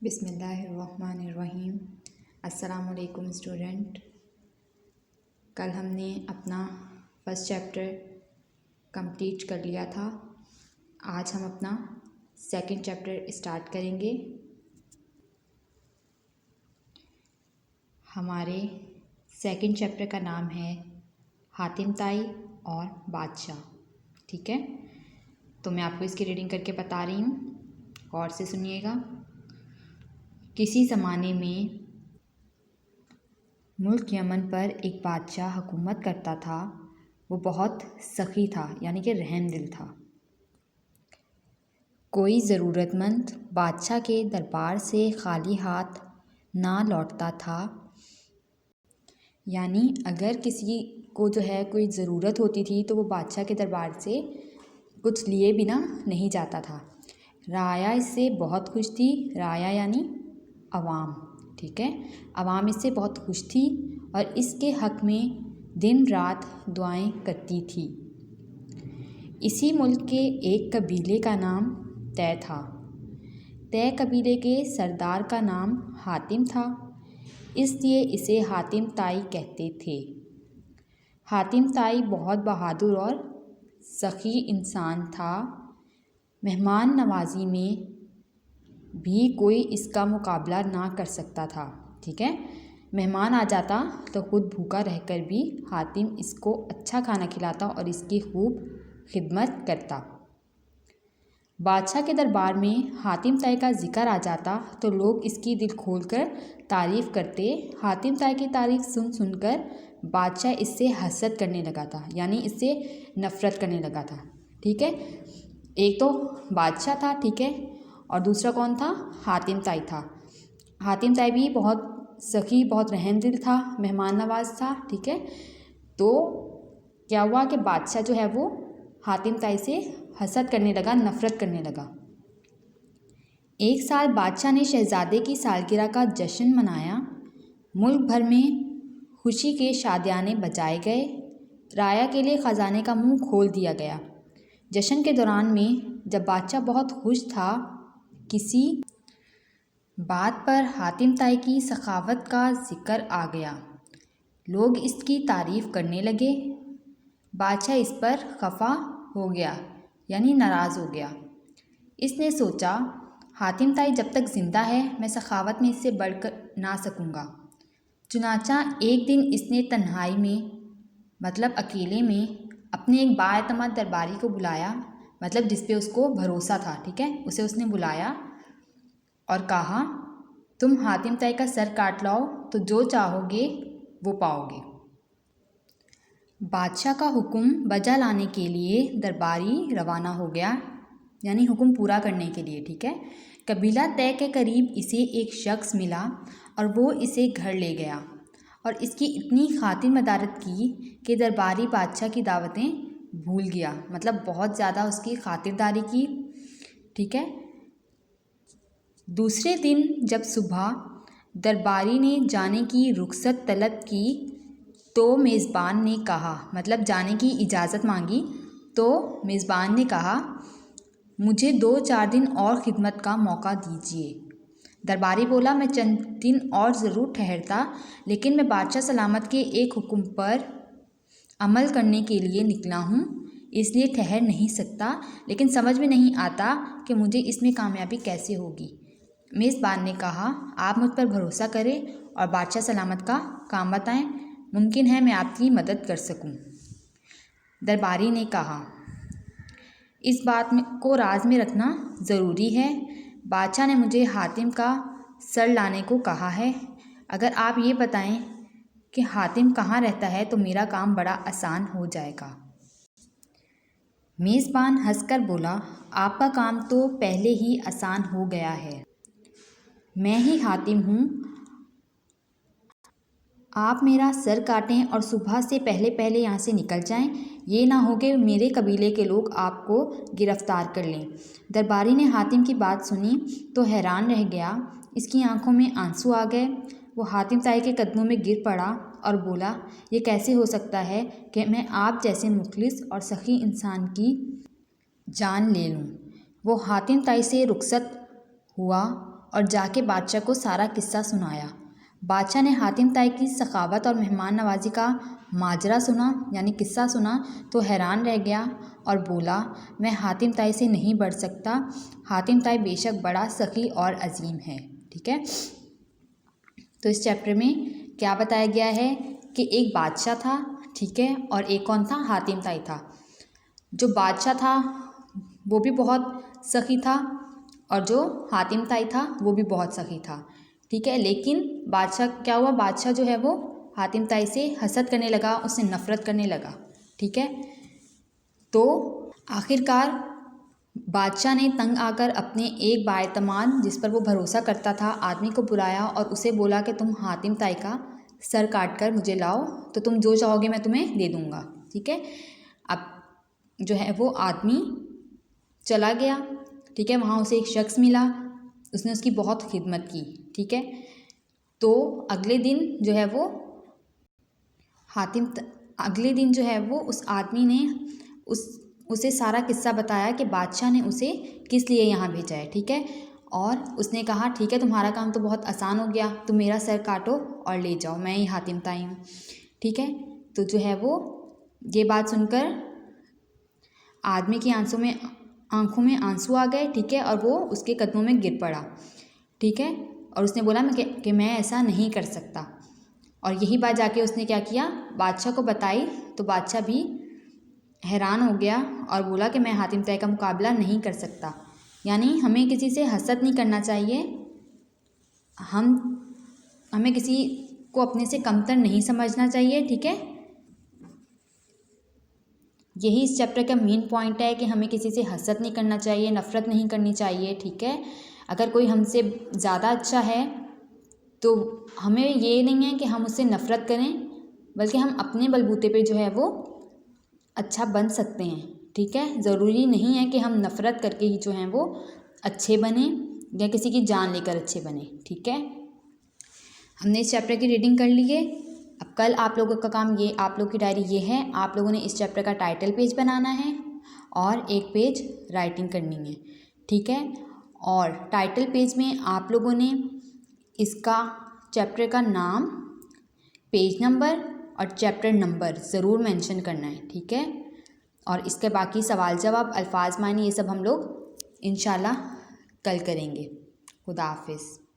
बिस्मिल्लाहिर्रहमानिर्रहीम। अस्सलामुअलैकुम स्टूडेंट। कल हमने अपना फर्स्ट चैप्टर कंप्लीट कर लिया था। आज हम अपना सेकंड चैप्टर स्टार्ट करेंगे। हमारे सेकंड चैप्टर का नाम है हातिम ताई और बादशाह। ठीक है, तो मैं आपको इसकी रीडिंग करके बता रही हूँ, गौर से सुनिएगा। किसी ज़माने में मुल्क यमन पर एक बादशाह हुकूमत करता था। वो बहुत सखी था, यानी कि रहमदिल था। कोई ज़रूरतमंद बादशाह के दरबार से खाली हाथ ना लौटता था। यानी अगर किसी को जो है कोई ज़रूरत होती थी तो वो बादशाह के दरबार से कुछ लिए बिना नहीं जाता था। राया इससे बहुत खुश थी। राया यानी अवाम। ठीक है, अवाम इससे बहुत खुश थी और इसके हक़ में दिन रात दुआएं करती थी। इसी मुल्क के एक कबीले का नाम तय था। तय कबीले के सरदार का नाम हातिम था, इसलिए इसे हातिम ताई कहते थे। हातिम ताई बहुत बहादुर और सखी इंसान था। मेहमान नवाजी में भी कोई इसका मुकाबला ना कर सकता था। ठीक है, मेहमान आ जाता तो खुद भूखा रहकर भी हातिम इसको अच्छा खाना खिलाता और इसकी खूब खिदमत करता। बादशाह के दरबार में हातिम ताई का जिक्र आ जाता तो लोग इसकी दिल खोलकर तारीफ़ करते। हातिम ताई की तारीफ़ सुन सुनकर बादशाह इससे हसद करने लगा था, यानी इससे नफ़रत करने लगा था। ठीक है, एक तो बादशाह था, ठीक है, और दूसरा कौन था? हातिम ताई था। हातिम ताई भी बहुत सखी, बहुत रहमदिल था, मेहमान नवाज था। ठीक है, तो क्या हुआ कि बादशाह जो है वो हातिम ताई से हसद करने लगा, नफ़रत करने लगा। एक साल बादशाह ने शहज़ादे की सालगिरह का जश्न मनाया। मुल्क भर में खुशी के शादियाने बजाए गए। राया के लिए ख़जाने का मुंह खोल दिया गया। जश्न के दौरान में जब बादशाह बहुत खुश था, किसी बात पर हातिम ताई की सखावत का जिक्र आ गया। लोग इसकी तारीफ़ करने लगे। बादशाह इस पर खफा हो गया, यानी नाराज़ हो गया। इसने सोचा, हातिम ताई जब तक ज़िंदा है मैं सखावत में इससे बढ़कर ना सकूँगा। चुनाचा एक दिन इसने तन्हाई में, मतलब अकेले में, अपने एक बाएतमाद दरबारी को बुलाया, मतलब जिस पे उसको भरोसा था। ठीक है, उसे उसने बुलाया और कहा, तुम हातिम ताई का सर काट लाओ तो जो चाहोगे वो पाओगे। बादशाह का हुक्म बजा लाने के लिए दरबारी रवाना हो गया, यानी हुक्म पूरा करने के लिए। ठीक है, कबीला तय के करीब इसे एक शख्स मिला और वो इसे घर ले गया और इसकी इतनी खातिर मदारत की कि दरबारी बादशाह की दावतें भूल गया, मतलब बहुत ज़्यादा उसकी खातिरदारी की। ठीक है, दूसरे दिन जब सुबह दरबारी ने जाने की रुखसत तलब की तो मेज़बान ने कहा, मतलब जाने की इजाज़त मांगी तो मेज़बान ने कहा, मुझे 2-4 दिन और ख़िदमत का मौका दीजिए। दरबारी बोला, मैं चंद दिन और ज़रूर ठहरता, लेकिन मैं बादशाह सलामत के एक हुक्म पर अमल करने के लिए निकला हूँ, इसलिए ठहर नहीं सकता, लेकिन समझ में नहीं आता कि मुझे इसमें कामयाबी कैसे होगी। मेज़बान ने कहा, आप मुझ पर भरोसा करें और बादशाह सलामत का काम बताएं, मुमकिन है मैं आपकी मदद कर सकूं। दरबारी ने कहा, इस बात को राज में रखना ज़रूरी है। बादशाह ने मुझे हातिम का सर लाने को कहा है। अगर आप ये बताएं कि हातिम कहाँ रहता है तो मेरा काम बड़ा आसान हो जाएगा। मेज़बान हंसकर बोला, आपका काम तो पहले ही आसान हो गया है, मैं ही हातिम हूँ। आप मेरा सर काटें और सुबह से पहले पहले यहाँ से निकल जाएं, ये ना हो कि मेरे कबीले के लोग आपको गिरफ्तार कर लें। दरबारी ने हातिम की बात सुनी तो हैरान रह गया, इसकी आंखों में आंसू आ गए। वो हातिम ताई के कदमों में गिर पड़ा और बोला, ये कैसे हो सकता है कि मैं आप जैसे मुखलिस और सखी इंसान की जान ले लूँ। वो हातिम ताई से रुखसत हुआ और जाके बादशाह को सारा किस्सा सुनाया। बादशाह ने हातिम ताई की सखावत और मेहमान नवाजी का माजरा सुना, यानी किस्सा सुना, तो हैरान रह गया और बोला, मैं हातिम ताई से नहीं बढ़ सकता। हातिम ताई बेशक बड़ा सखी और अजीम है। ठीक है, तो इस चैप्टर में क्या बताया गया है कि एक बादशाह था, ठीक है, और एक कौन था, हातिम ताई था। जो बादशाह था वो भी बहुत सखी था और जो हातिम ताई था वो भी बहुत सखी था। ठीक है, लेकिन बादशाह क्या हुआ, बादशाह जो है वो हातिम ताई से हसद करने लगा, उससे नफ़रत करने लगा। ठीक है, तो आखिरकार बादशाह ने तंग आकर अपने एक बाएतमाद जिस पर वो भरोसा करता था आदमी को बुलाया और उसे बोला कि तुम हातिम ताई का सर काट कर मुझे लाओ, तो तुम जो चाहोगे मैं तुम्हें दे दूँगा। ठीक है, अब जो है वो आदमी चला गया। ठीक है, वहाँ उसे एक शख्स मिला, उसने उसकी बहुत खिदमत की। ठीक है, तो अगले दिन जो है वो उस आदमी ने उसे सारा किस्सा बताया कि बादशाह ने उसे किस लिए यहाँ भेजा है। ठीक है, और उसने कहा ठीक है, तुम्हारा काम तो बहुत आसान हो गया, तुम मेरा सर काटो और ले जाओ, मैं ही हातिम ताई हूँ। ठीक है, तो जो है वो ये बात सुनकर आदमी की आंखों में आंसू आ गए। ठीक है, और वो उसके कदमों में गिर पड़ा। ठीक है, और उसने बोला कि मैं ऐसा नहीं कर सकता। और यही बात जाके उसने क्या किया, बादशाह को बताई, तो बादशाह भी हैरान हो गया और बोला कि मैं हातिम ताई का मुकाबला नहीं कर सकता। यानी हमें किसी से हसद नहीं करना चाहिए, हमें किसी को अपने से कमतर नहीं समझना चाहिए। ठीक है, यही इस चैप्टर का मेन पॉइंट है कि हमें किसी से हसद नहीं करना चाहिए, नफ़रत नहीं करनी चाहिए। ठीक है, अगर कोई हमसे ज़्यादा अच्छा है तो हमें ये नहीं है कि हम उससे नफ़रत करें, बल्कि हम अपने बलबूते पे जो है वो अच्छा बन सकते हैं। ठीक है, ज़रूरी नहीं है कि हम नफ़रत करके ही जो हैं वो अच्छे बने या किसी की जान लेकर अच्छे बने। ठीक है, हमने इस चैप्टर की रीडिंग कर ली है। अब कल आप लोगों का काम ये, आप लोग की डायरी ये है, आप लोगों ने इस चैप्टर का टाइटल पेज बनाना है और एक पेज राइटिंग करनी है। ठीक है, और टाइटल पेज में आप लोगों ने इसका चैप्टर का नाम, पेज नंबर और चैप्टर नंबर ज़रूर मेंशन करना है। ठीक है, और इसके बाकी सवाल जवाब, अल्फाज मानी, ये सब हम लोग इंशाल्लाह कल करेंगे। खुदा हाफिज़।